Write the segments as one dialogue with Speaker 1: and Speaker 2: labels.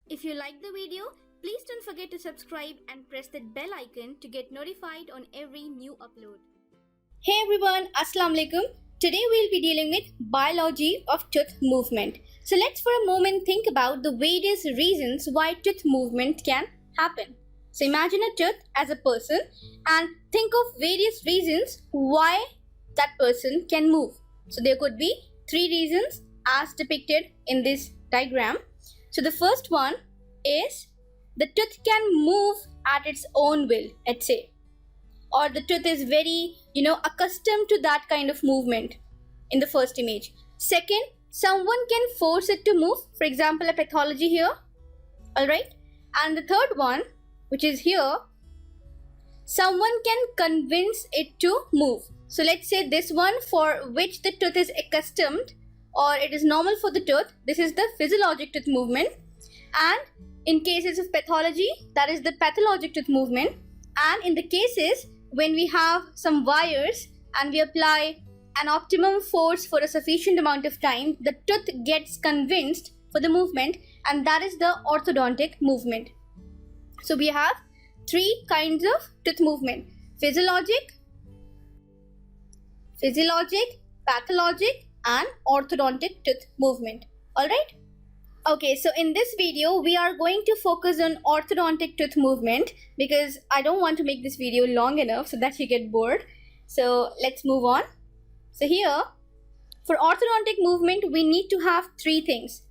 Speaker 1: If you like the video, please don't forget to subscribe and press that bell icon to get notified on every new upload. Hey everyone, Assalamu alaikum. Today we'll be dealing with biology of tooth movement. So let's for a moment think about the various reasons why tooth movement can happen. So imagine a tooth as a person and think of various reasons why that person can move. So there could be 3 reasons as depicted in this diagram. So the first one is the tooth can move at its own will, let's say, or the tooth is very, accustomed to that kind of movement in the first image. Second, someone can force it to move, for example, a pathology here, alright. And the third one, which is here, someone can convince it to move. So let's say this one for which the tooth is accustomed or it is normal for the tooth, this is the physiologic tooth movement. And in cases of pathology, that is the pathologic tooth movement. And in the cases when we have some wires and we apply an optimum force for a sufficient amount of time, the tooth gets convinced for the movement, and that is the orthodontic movement. So we have 3 kinds of tooth movement: physiologic, pathologic, and orthodontic tooth movement. Alright? Okay, so in this video, we are going to focus on orthodontic tooth movement because I don't want to make this video long enough so that you get bored. So let's move on. So here, for orthodontic movement, we need to have 3 things.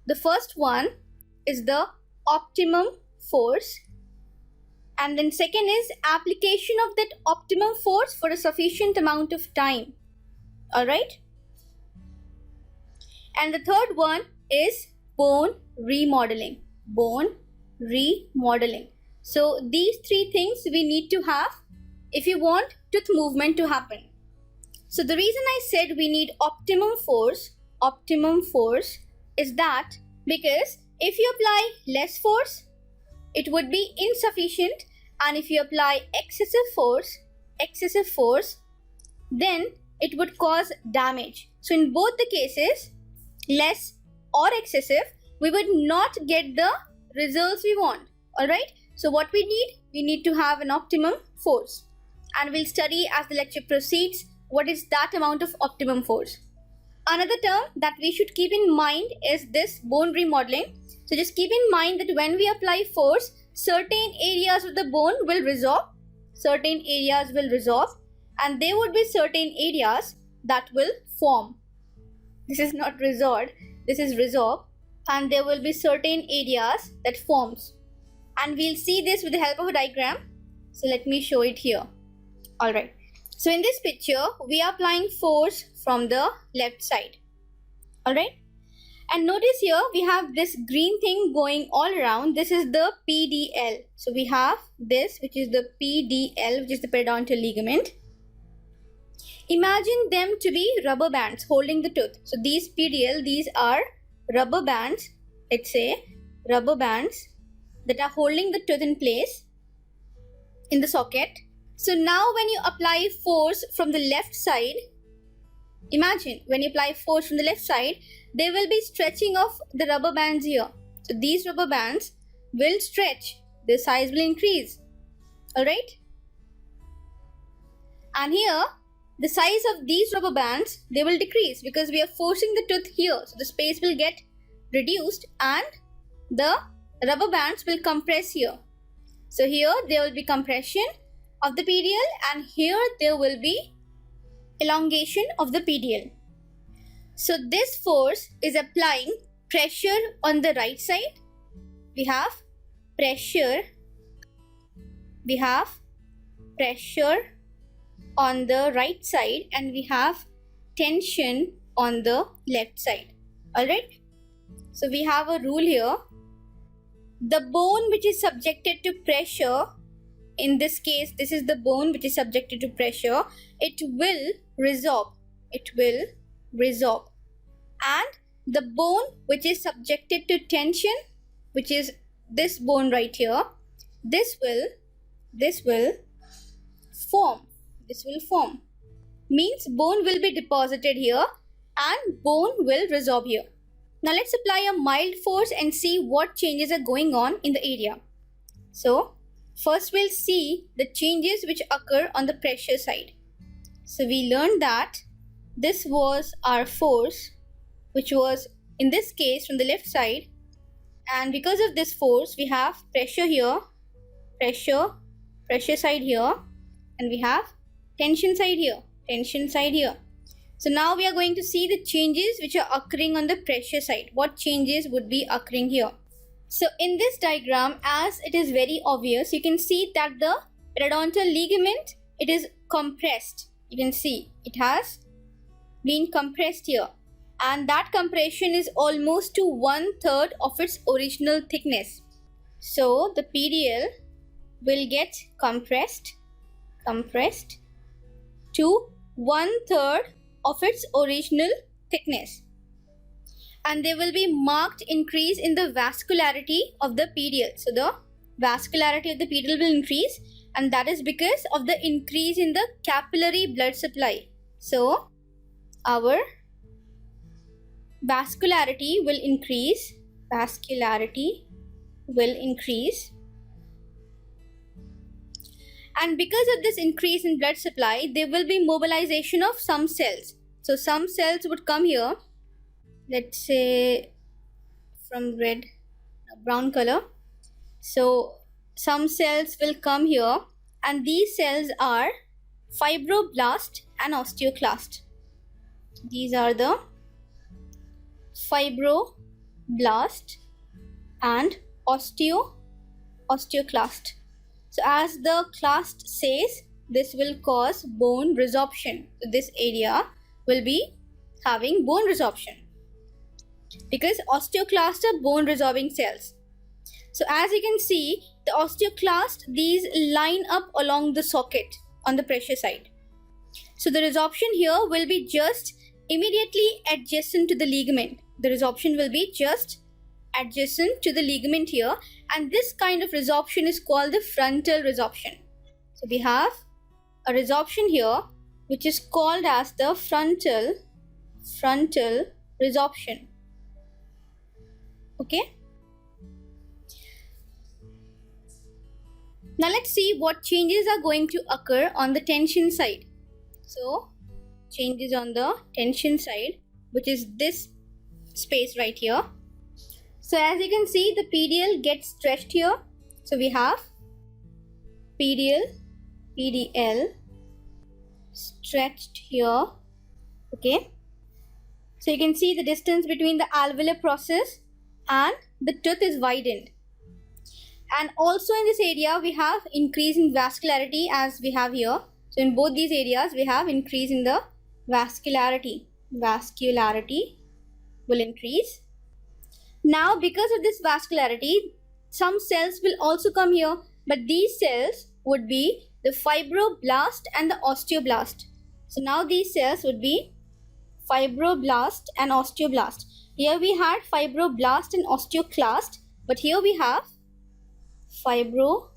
Speaker 1: The first one is the optimum force. And then second is application of that optimum force for a sufficient amount of time. Alright? And the third one is bone remodeling. So these 3 things we need to have if you want tooth movement to happen. So the reason I said we need optimum force is that because if you apply less force, it would be insufficient, and if you apply excessive force, then it would cause damage. So in both the cases, less or excessive, we would not get the results we want. Alright, so what we need to have an optimum force, and we'll study as the lecture proceeds what is that amount of optimum force. Another term that we should keep in mind is this bone remodeling. So just keep in mind that when we apply force, certain areas of the bone will resorb, and there would be certain areas that will form. This is not resort, this is resorb, and there will be certain areas that forms. And we'll see this with the help of a diagram. So let me show it here. Alright. So in this picture, we are applying force from the left side. Alright. And notice here, we have this green thing going all around. This is the PDL. So we have this, which is the PDL, which is the periodontal ligament. Imagine them to be rubber bands holding the tooth. So these PDL, these are rubber bands, let's say, rubber bands that are holding the tooth in place in the socket. So now when you apply force from the left side, imagine when you apply force from the left side, there will be stretching of the rubber bands here. So these rubber bands will stretch, the size will increase. Alright? And here, the size of these rubber bands, they will decrease because we are forcing the tooth here. So the space will get reduced and the rubber bands will compress here. So here there will be compression of the PDL, and here there will be elongation of the PDL. So this force is applying pressure on the right side. We have pressure on the right side, and we have tension on the left side. Alright, so we have a rule here. The bone which is subjected to pressure, in this case this is the bone which is subjected to pressure, it will resorb, and the bone which is subjected to tension, which is this bone right here, this will form. Means bone will be deposited here and bone will resorb here. Now let's apply a mild force and see what changes are going on in the area. So first we'll see the changes which occur on the pressure side. So we learned that this was our force, which was in this case from the left side, and because of this force we have pressure here, pressure side here, and we have tension side here. So now we are going to see the changes which are occurring on the pressure side. What changes would be occurring here? So in this diagram, as it is very obvious, you can see that the periodontal ligament, it is compressed. You can see it has been compressed here, and that compression is almost to 1/3 of its original thickness. So the PDL will get compressed to 1/3 of its original thickness, and there will be marked increase in the vascularity of the PDL. So the vascularity of the PDL will increase, and that is because of the increase in the capillary blood supply. So our vascularity will increase, and because of this increase in blood supply, there will be mobilization of some cells. So some cells would come here, let's say from red, brown color. So some cells will come here, and these cells are fibroblast and osteoclast. These are the fibroblast and osteoclast. So as the clast says, this will cause bone resorption. So this area will be having bone resorption because osteoclasts are bone resorbing cells. So as you can see, the osteoclast, these line up along the socket on the pressure side. So the resorption here will be just immediately adjacent to the ligament. The resorption will be just adjacent to the ligament here, and this kind of resorption is called the frontal resorption. So we have a resorption here which is called as the frontal resorption. Okay. Now let's see what changes are going to occur on the tension side. So changes on the tension side, which is this space right here. So as you can see, the PDL gets stretched here. So we have PDL stretched here. Okay. So you can see the distance between the alveolar process and the tooth is widened. And also in this area we have increase in vascularity as we have here. So in both these areas we have increase in the vascularity. Vascularity will increase. Now because of this vascularity, some cells will also come here, but these cells would be the fibroblast and the osteoblast. So now these cells would be fibroblast and osteoblast. Here we had fibroblast and osteoclast, but here we have fibroblast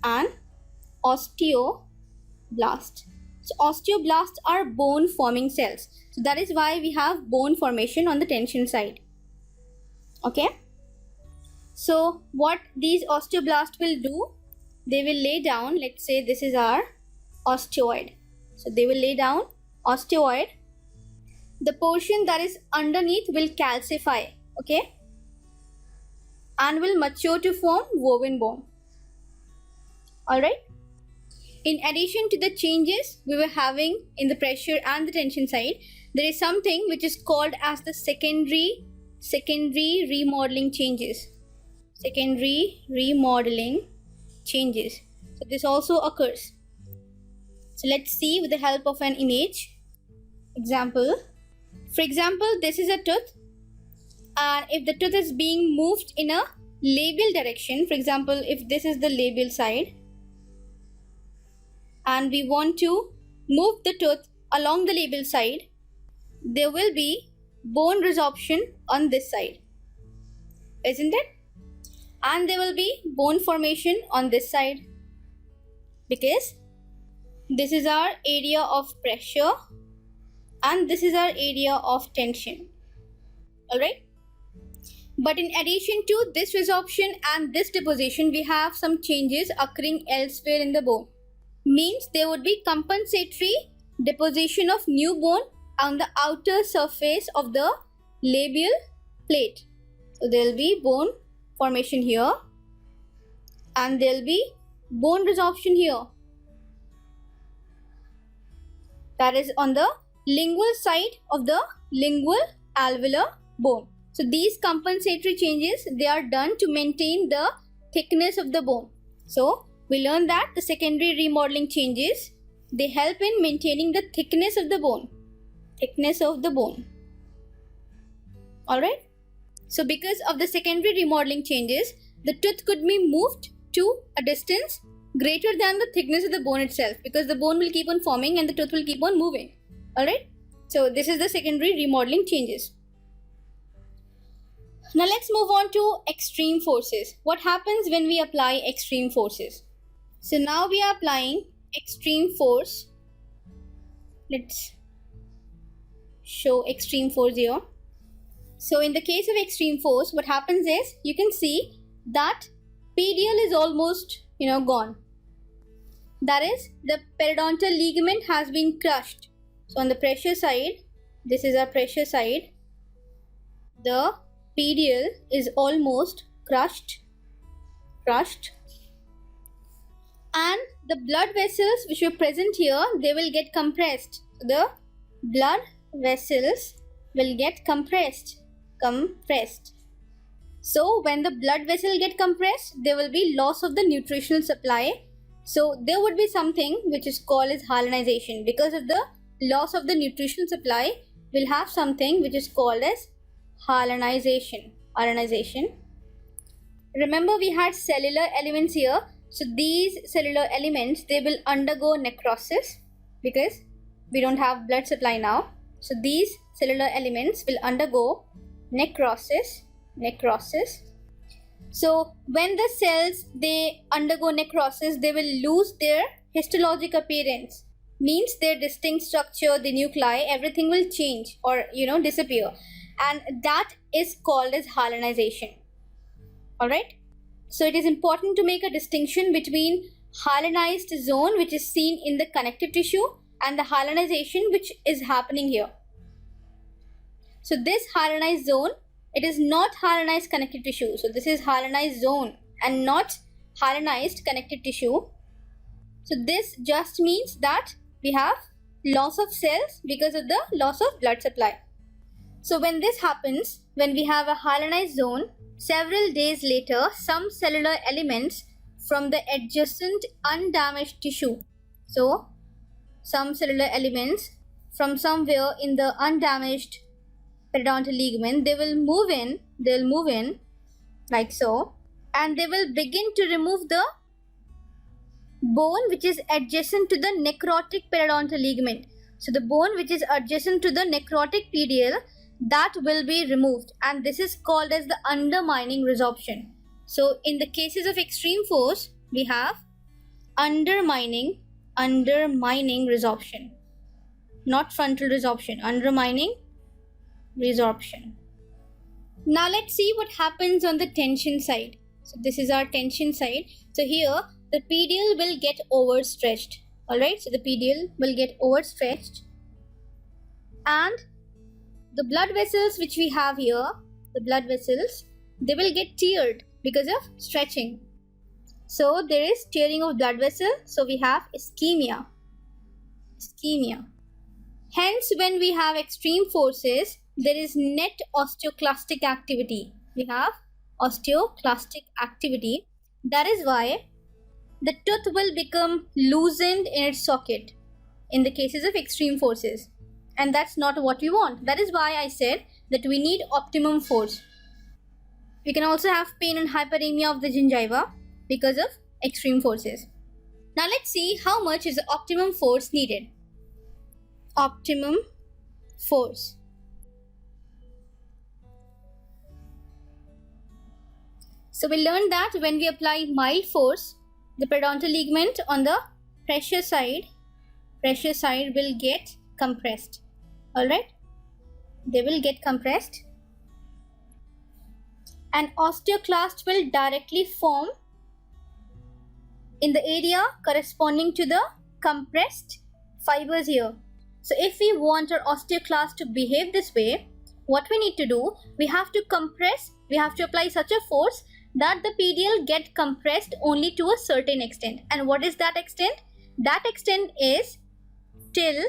Speaker 1: and osteoblast. So osteoblasts are bone forming cells. So that is why we have bone formation on the tension side. Okay. So what these osteoblasts will do, they will lay down, let's say this is our osteoid. So they will lay down osteoid. The portion that is underneath will calcify. Okay. And will mature to form woven bone. Alright. In addition to the changes we were having in the pressure and the tension side, there is something which is called as the secondary remodeling changes. Secondary remodeling changes. So this also occurs. So let's see with the help of an image. Example. For example, this is a tooth, and if the tooth is being moved in a labial direction, for example, if this is the labial side, and we want to move the tooth along the labial side, there will be bone resorption on this side, isn't it? And there will be bone formation on this side, because this is our area of pressure and this is our area of tension. Alright. But in addition to this resorption and this deposition, we have some changes occurring elsewhere in the bone. Means there would be compensatory deposition of new bone on the outer surface of the labial plate. So there will be bone formation here and there will be bone resorption here. That is on the lingual side of the lingual alveolar bone. So these compensatory changes, they are done to maintain the thickness of the bone. So we learned that the secondary remodeling changes, they help in maintaining the thickness of the bone. Thickness of the bone. Alright. So because of the secondary remodeling changes, the tooth could be moved to a distance greater than the thickness of the bone itself, because the bone will keep on forming and the tooth will keep on moving. Alright. So this is the secondary remodeling changes. Now let's move on to extreme forces. What happens when we apply extreme forces? So now we are applying extreme force. Let's show extreme force here. So in the case of extreme force, what happens is you can see that PDL is almost gone. That is, the periodontal ligament has been crushed. So on the pressure side, this is our pressure side, the PDL is almost crushed, and the blood vessels which were present here, they will get compressed. The blood vessels will get compressed. So when the blood vessel get compressed, there will be loss of the nutritional supply. So there would be something which is called as hyalinization. Because of the loss of the nutritional supply, we'll have something which is called as hyalinization. Remember, we had cellular elements here. So these cellular elements, they will undergo necrosis because we don't have blood supply now. So these cellular elements will undergo necrosis. So when the cells, they undergo necrosis, they will lose their histologic appearance. Means their distinct structure, the nuclei, everything will change or disappear, and that is called as hyalinization. Alright. So it is important to make a distinction between hyalinized zone, which is seen in the connective tissue, and the hyalinization which is happening here. So this hyalinized zone, it is not hyalinized connective tissue. So this is hyalinized zone and not hyalinized connective tissue. So this just means that we have loss of cells because of the loss of blood supply. So when this happens, when we have a hyalinized zone, several days later, some cellular elements from the adjacent undamaged tissue. So some cellular elements from somewhere in the undamaged periodontal ligament, they will move in like so, and they will begin to remove the bone which is adjacent to the necrotic periodontal ligament. So the bone which is adjacent to the necrotic PDL, that will be removed, and this is called as the undermining resorption. So in the cases of extreme force, we have undermining resorption, not frontal resorption, undermining resorption. Now let's see what happens on the tension side. So this is our tension side. So here the PDL will get overstretched. Alright, so the PDL will get overstretched, and the blood vessels which we have here, the blood vessels, they will get teared because of stretching. So there is tearing of blood vessel. So we have ischemia. Hence, when we have extreme forces, there is net osteoclastic activity. We have osteoclastic activity. That is why the tooth will become loosened in its socket in the cases of extreme forces. And that's not what we want. That is why I said that we need optimum force. We can also have pain and hyperemia of the gingiva because of extreme forces. Now let's see how much is the optimum force needed. Optimum force. So we learned that when we apply mild force, the periodontal ligament on the pressure side will get compressed. Alright, they will get compressed, an osteoclast will directly form in the area corresponding to the compressed fibers here. So if we want our osteoclast to behave this way, what we need to do, we have to compress, we have to apply such a force that the PDL get compressed only to a certain extent. And what is that extent? That extent is till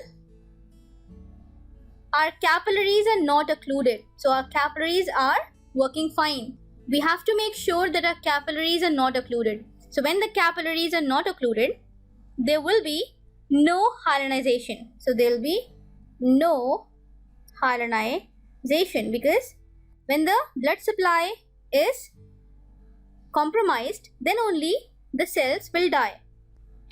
Speaker 1: our capillaries are not occluded. So our capillaries are working fine. We have to make sure that our capillaries are not occluded. So when the capillaries are not occluded, there will be no hyalinization. So there will be no hyalinization, because when the blood supply is compromised, then only the cells will die.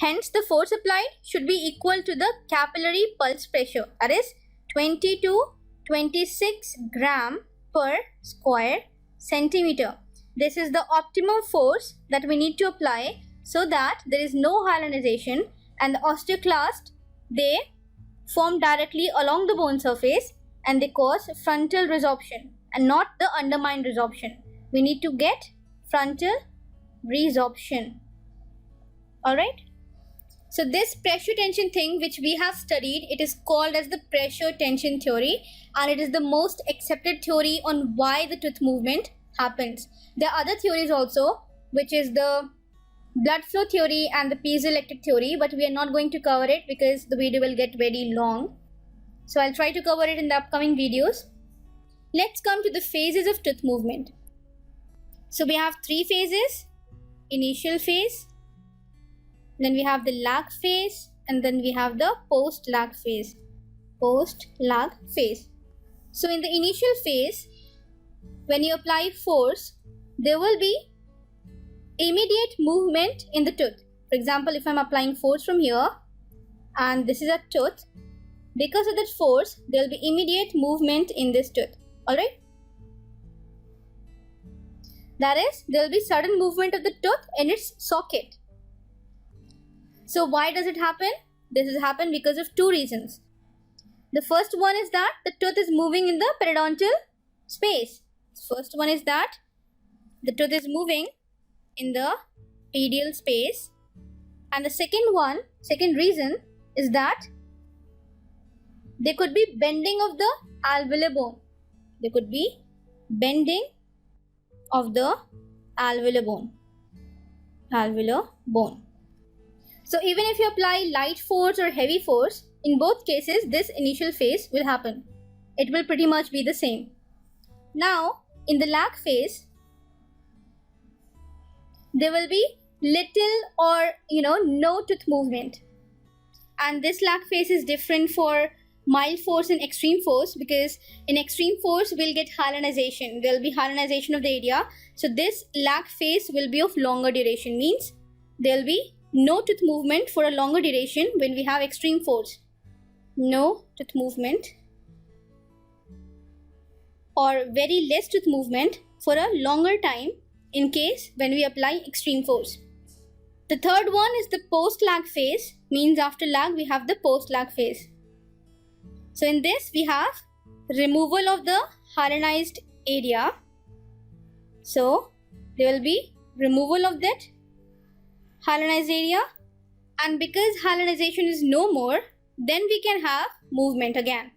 Speaker 1: Hence, the force applied should be equal to the capillary pulse pressure, that is 20 to 26 gram per square centimeter. This is the optimum force that we need to apply so that there is no hyalinization and the osteoclast, they form directly along the bone surface and they cause frontal resorption and not the undermined resorption. We need to get frontal resorption. Alright. So this pressure tension thing which we have studied, it is called as the pressure tension theory, and it is the most accepted theory on why the tooth movement happens. There are other theories also, which is the blood flow theory and the piezoelectric theory, but we are not going to cover it because the video will get very long. So I'll try to cover it in the upcoming videos. Let's come to the phases of tooth movement. So we have three phases: initial phase, then we have the lag phase, and then we have the post-lag phase. Post-lag phase. So in the initial phase, when you apply force, there will be immediate movement in the tooth. For example, if I'm applying force from here and this is a tooth, because of that force, there will be immediate movement in this tooth. Alright? That is, there will be sudden movement of the tooth in its socket. So why does it happen? This has happened because of two reasons. The first one is that the tooth is moving in the periodontal space. First one is that the tooth is moving in the pedial space, and the second reason is that there could be bending of the alveolar bone. There could be bending of the alveolar bone. So even if you apply light force or heavy force, in both cases this initial phase will happen. It will pretty much be the same. Now in the lag phase, there will be little or no tooth movement, and this lag phase is different for mild force and extreme force, because in extreme force we'll get hyalinization. There will be hyalinization of the area. So this lag phase will be of longer duration, means there will be no tooth movement for a longer duration when we have extreme force. No tooth movement, or very less tooth movement for a longer time in case when we apply extreme force. The third one is the post-lag phase, means after lag we have the post-lag phase. So in this we have removal of the hyalinized area. So there will be removal of that hyalinized area, and because hyalinization is no more, then we can have movement again.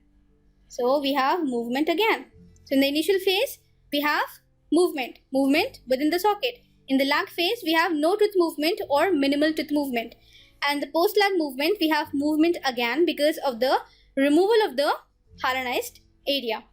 Speaker 1: So we have movement again. So in the initial phase we have movement within the socket. In the lag phase we have no tooth movement or minimal tooth movement, and the post lag movement we have movement again because of the removal of the hyalinized area.